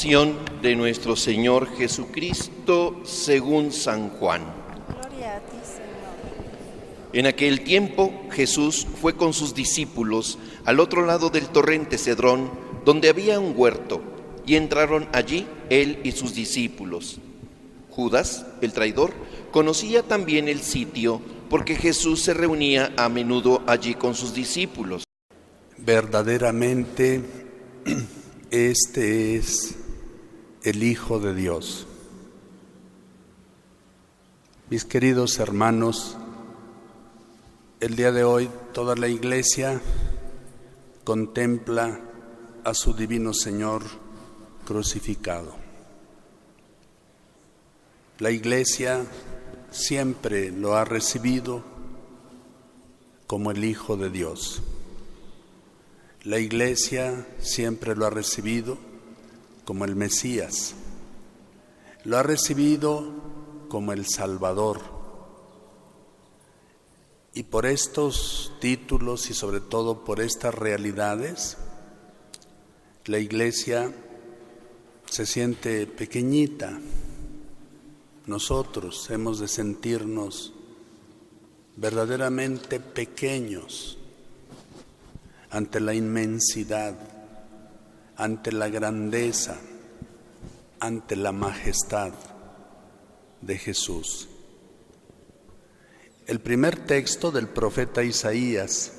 De nuestro Señor Jesucristo según San Juan. Gloria a ti, Señor. En aquel tiempo Jesús fue con sus discípulos al otro lado del torrente Cedrón, donde había un huerto, y entraron allí él y sus discípulos. Judas, el traidor, conocía también el sitio, porque Jesús se reunía a menudo allí con sus discípulos. Verdaderamente, este es el Hijo de Dios. Mis queridos hermanos, el día de hoy toda la Iglesia contempla a su Divino Señor crucificado. La Iglesia siempre lo ha recibido como el Hijo de Dios. La Iglesia siempre lo ha recibido como el Mesías. Lo ha recibido como el Salvador. Y por estos títulos y sobre todo por estas realidades, la Iglesia se siente pequeñita. Nosotros hemos de sentirnos verdaderamente pequeños ante la inmensidad, ante la grandeza, ante la majestad de Jesús. El primer texto del profeta Isaías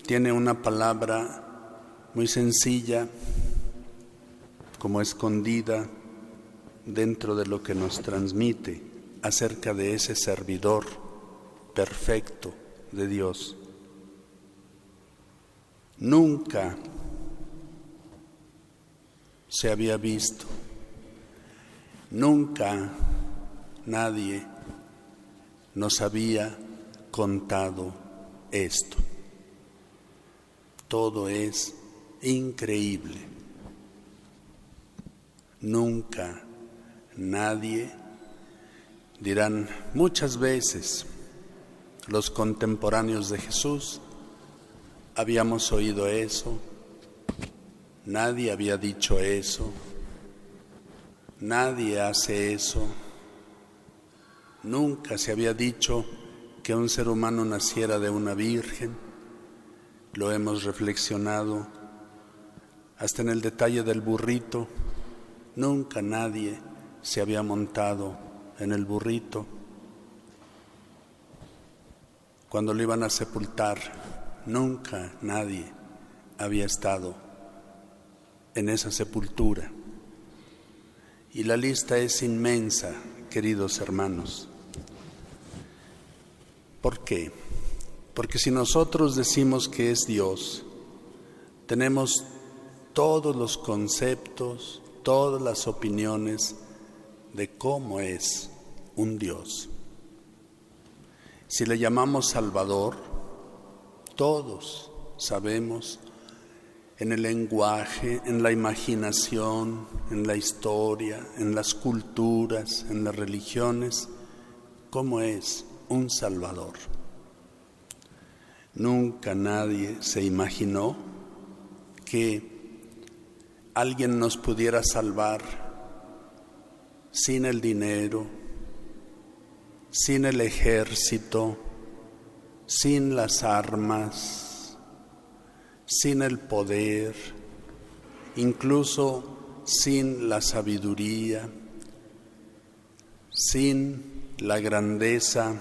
tiene una palabra muy sencilla, como escondida dentro de lo que nos transmite acerca de ese servidor perfecto de Dios. Nunca se había visto, nunca nadie nos había contado esto. Todo es increíble. Nunca nadie, dirán muchas veces los contemporáneos de Jesús, habíamos oído eso, nadie había dicho eso, nadie hace eso, nunca se había dicho que un ser humano naciera de una virgen. Lo hemos reflexionado hasta en el detalle del burrito. Nunca nadie se había montado en el burrito. Cuando lo iban a sepultar, nunca nadie había estado en esa sepultura. Y la lista es inmensa, queridos hermanos. ¿Por qué? Porque si nosotros decimos que es Dios, tenemos todos los conceptos, todas las opiniones de cómo es un Dios. Si le llamamos Salvador, todos sabemos en el lenguaje, en la imaginación, en la historia, en las culturas, en las religiones, cómo es un Salvador. Nunca nadie se imaginó que alguien nos pudiera salvar sin el dinero, sin el ejército, sin las armas, sin el poder, incluso sin la sabiduría, sin la grandeza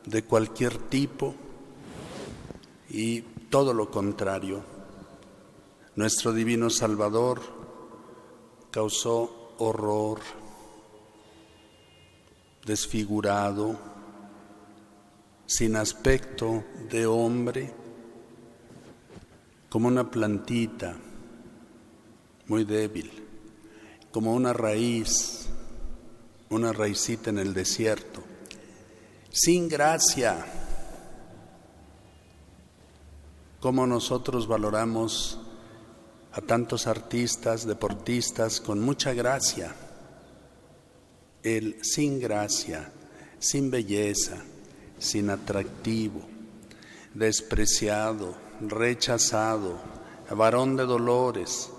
de cualquier tipo, y todo lo contrario. Nuestro divino Salvador causó horror, desfigurado, sin aspecto de hombre, como una plantita muy débil, como una raíz, una raicita en el desierto, sin gracia. Como nosotros valoramos a tantos artistas, deportistas con mucha gracia. Él sin gracia, sin belleza, sin atractivo, despreciado, rechazado, varón de dolores,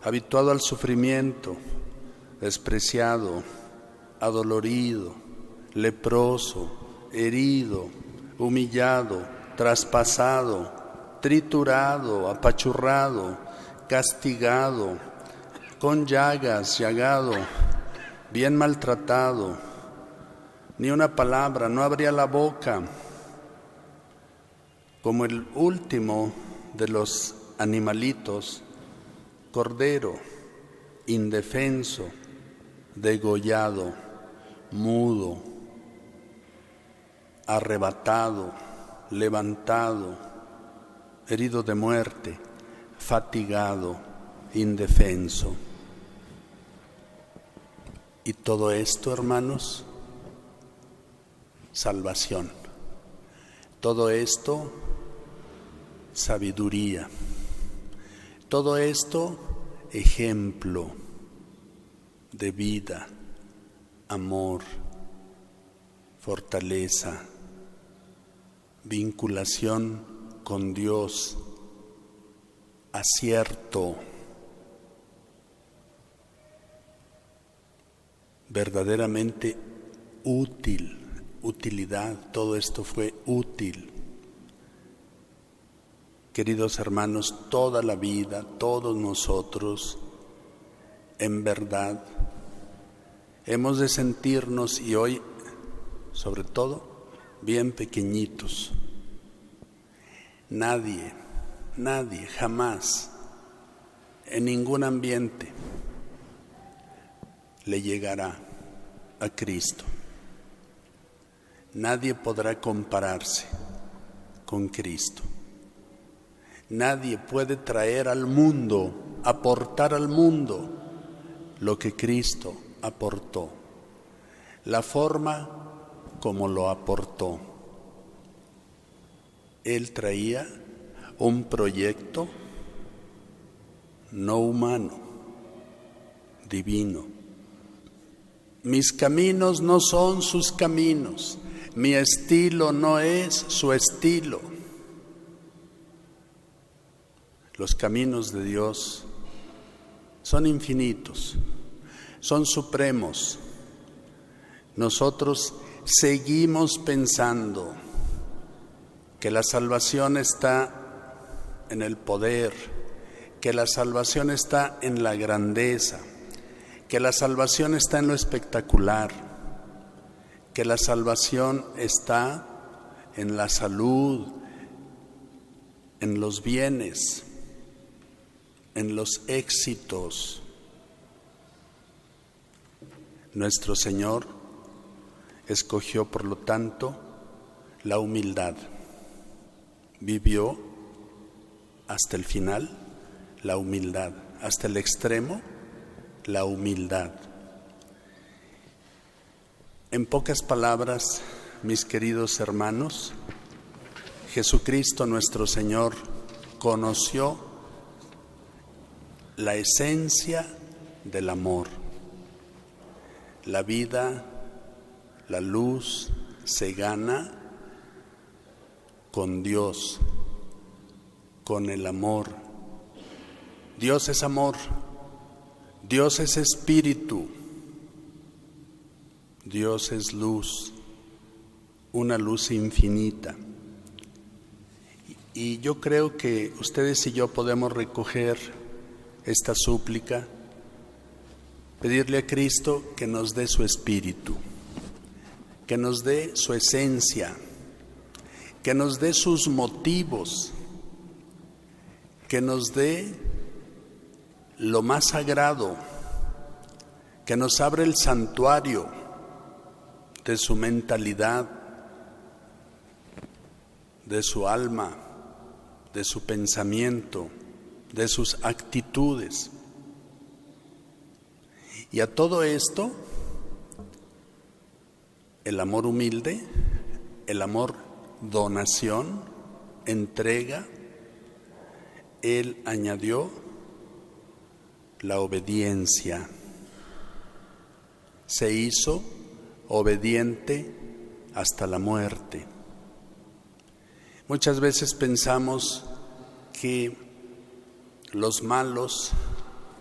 habituado al sufrimiento, despreciado, adolorido, leproso, herido, humillado, traspasado, triturado, apachurrado, castigado, con llagas, llagado, bien maltratado, ni una palabra, no abría la boca, como el último de los animalitos, cordero, indefenso, degollado, mudo, arrebatado, levantado, herido de muerte, fatigado, indefenso. Y todo esto, hermanos, salvación. Todo esto, sabiduría. Todo esto, ejemplo de vida, amor, fortaleza, vinculación con Dios, acierto, verdaderamente útil, utilidad, todo esto fue útil. Queridos hermanos, toda la vida, todos nosotros, en verdad, hemos de sentirnos, y hoy, sobre todo, bien pequeñitos. Nadie, jamás, en ningún ambiente, le llegará a Cristo. Nadie podrá compararse con Cristo. Nadie puede traer al mundo, aportar al mundo lo que Cristo aportó, la forma como lo aportó. Él traía un proyecto no humano, divino. Mis caminos no son sus caminos, mi estilo no es su estilo. Los caminos de Dios son infinitos, son supremos. Nosotros seguimos pensando que la salvación está en el poder, que la salvación está en la grandeza, que la salvación está en lo espectacular, que la salvación está en la salud, en los bienes, en los éxitos. Nuestro Señor escogió, por lo tanto, la humildad. Vivió hasta el final la humildad, hasta el extremo la humildad. En pocas palabras, mis queridos hermanos, Jesucristo nuestro Señor conoció la esencia del amor. La vida, la luz se gana con Dios, con el amor. Dios es amor, Dios es espíritu, Dios es luz, una luz infinita. Y yo creo que ustedes y yo podemos recoger esta súplica, pedirle a Cristo que nos dé su espíritu, que nos dé su esencia, que nos dé sus motivos, que nos dé lo más sagrado, que nos abra el santuario de su mentalidad, de su alma, de su pensamiento, de sus actitudes. Y a todo esto, el amor humilde, el amor donación, entrega, Él añadió la obediencia. Se hizo obediente hasta la muerte. Muchas veces pensamos que los malos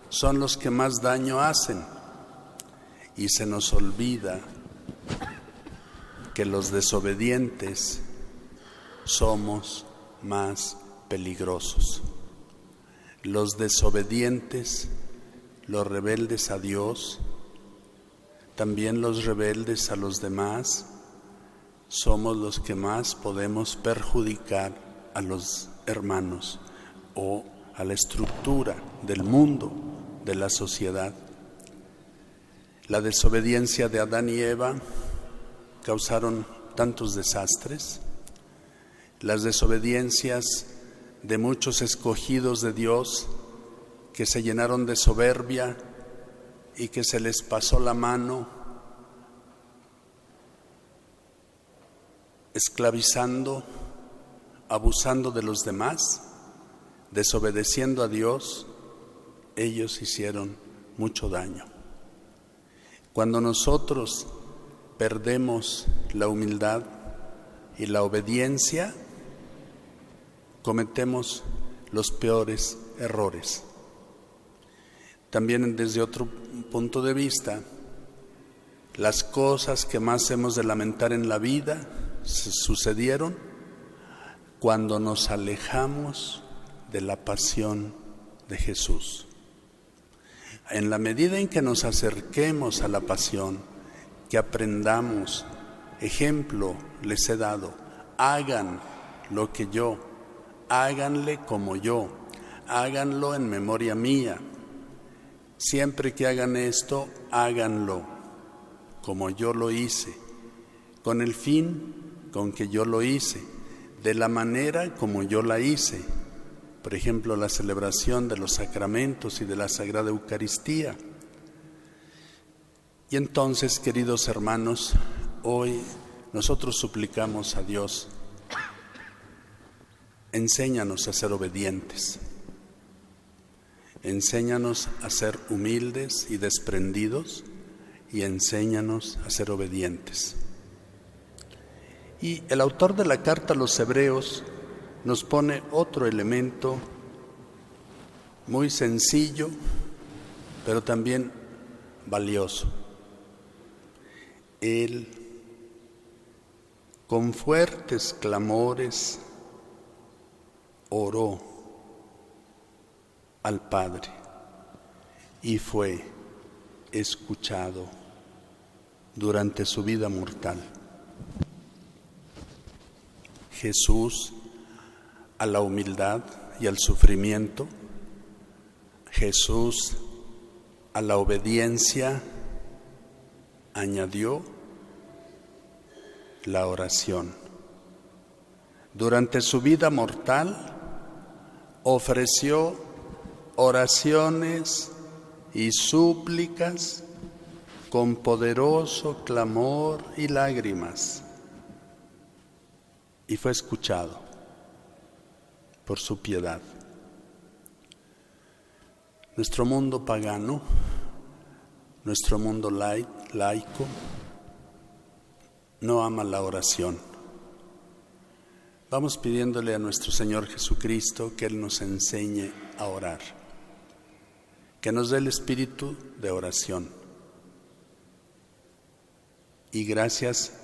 son los que más daño hacen y se nos olvida que los desobedientes somos más peligrosos. Los desobedientes, los rebeldes a Dios, también los rebeldes a los demás, somos los que más podemos perjudicar a los hermanos o a la estructura del mundo, de la sociedad. La desobediencia de Adán y Eva causaron tantos desastres. Las desobediencias de muchos escogidos de Dios que se llenaron de soberbia y que se les pasó la mano, esclavizando, abusando de los demás, desobedeciendo a Dios, ellos hicieron mucho daño. Cuando nosotros perdemos la humildad y la obediencia, cometemos los peores errores. También desde otro punto de vista, las cosas que más hemos de lamentar en la vida sucedieron cuando nos alejamos de la pasión de Jesús. En la medida en que nos acerquemos a la pasión, que aprendamos, ejemplo les he dado, hagan lo que yo, háganle como yo, háganlo en memoria mía. Siempre que hagan esto, háganlo como yo lo hice, con el fin con que yo lo hice, de la manera como yo la hice. Por ejemplo, la celebración de los sacramentos y de la Sagrada Eucaristía. Y entonces, queridos hermanos, hoy nosotros suplicamos a Dios, enséñanos a ser obedientes, enséñanos a ser humildes y desprendidos, y enséñanos a ser obedientes. Y el autor de la carta a los Hebreos nos pone otro elemento muy sencillo, pero también valioso. Él, con fuertes clamores, oró al Padre y fue escuchado durante su vida mortal. Jesús a la humildad y al sufrimiento, Jesús a la obediencia añadió la oración. Durante su vida mortal ofreció oraciones y súplicas con poderoso clamor y lágrimas, y fue escuchado por su piedad. Nuestro mundo pagano, nuestro mundo laico, no ama la oración. Vamos pidiéndole a nuestro Señor Jesucristo que Él nos enseñe a orar, que nos dé el espíritu de oración. Y gracias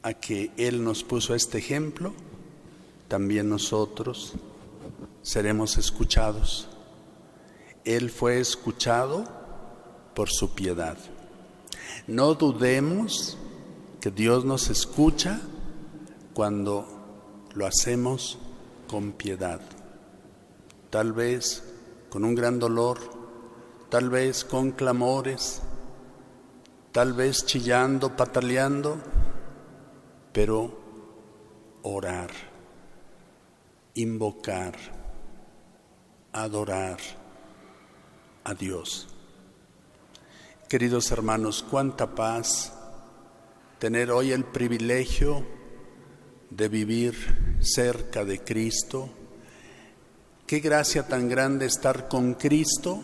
a que Él nos puso este ejemplo, también nosotros seremos escuchados. Él fue escuchado por su piedad. No dudemos que Dios nos escucha cuando lo hacemos con piedad. Tal vez con un gran dolor, tal vez con clamores, tal vez chillando, pataleando, pero orar, invocar, adorar a Dios. Queridos hermanos, cuánta paz tener hoy el privilegio de vivir cerca de Cristo. Qué gracia tan grande estar con Cristo,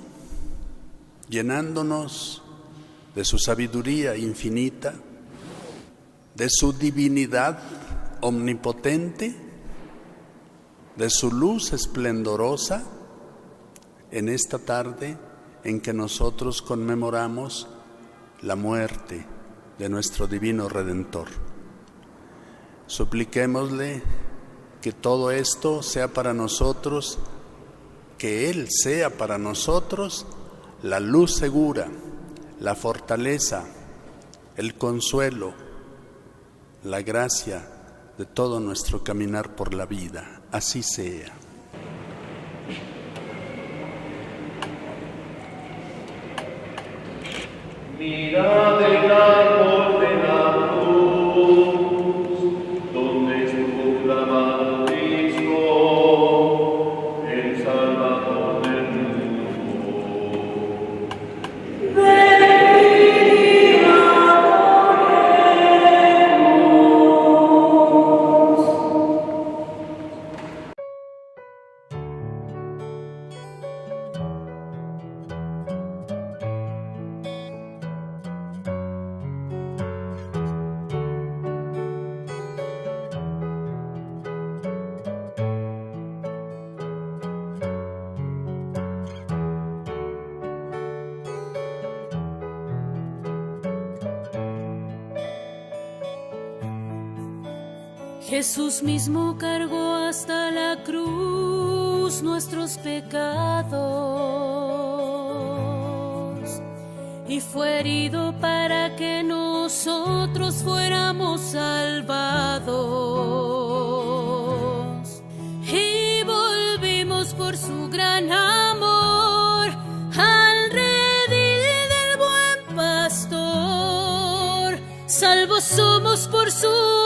llenándonos de su sabiduría infinita, de su divinidad omnipotente, de su luz esplendorosa, en esta tarde en que nosotros conmemoramos la muerte de nuestro divino Redentor. Supliquémosle que todo esto sea para nosotros, que Él sea para nosotros la luz segura, la fortaleza, el consuelo, la gracia de todo nuestro caminar por la vida. Así sea. Mirad el árbol de la cruz, donde estuvo clavado Cristo, el Salvador del mundo. Ven y adoremos. Jesús mismo cargó hasta la cruz nuestros pecados y fue herido para que nosotros fuéramos salvados. Y volvimos por su gran amor al redil del buen pastor. Salvos somos por su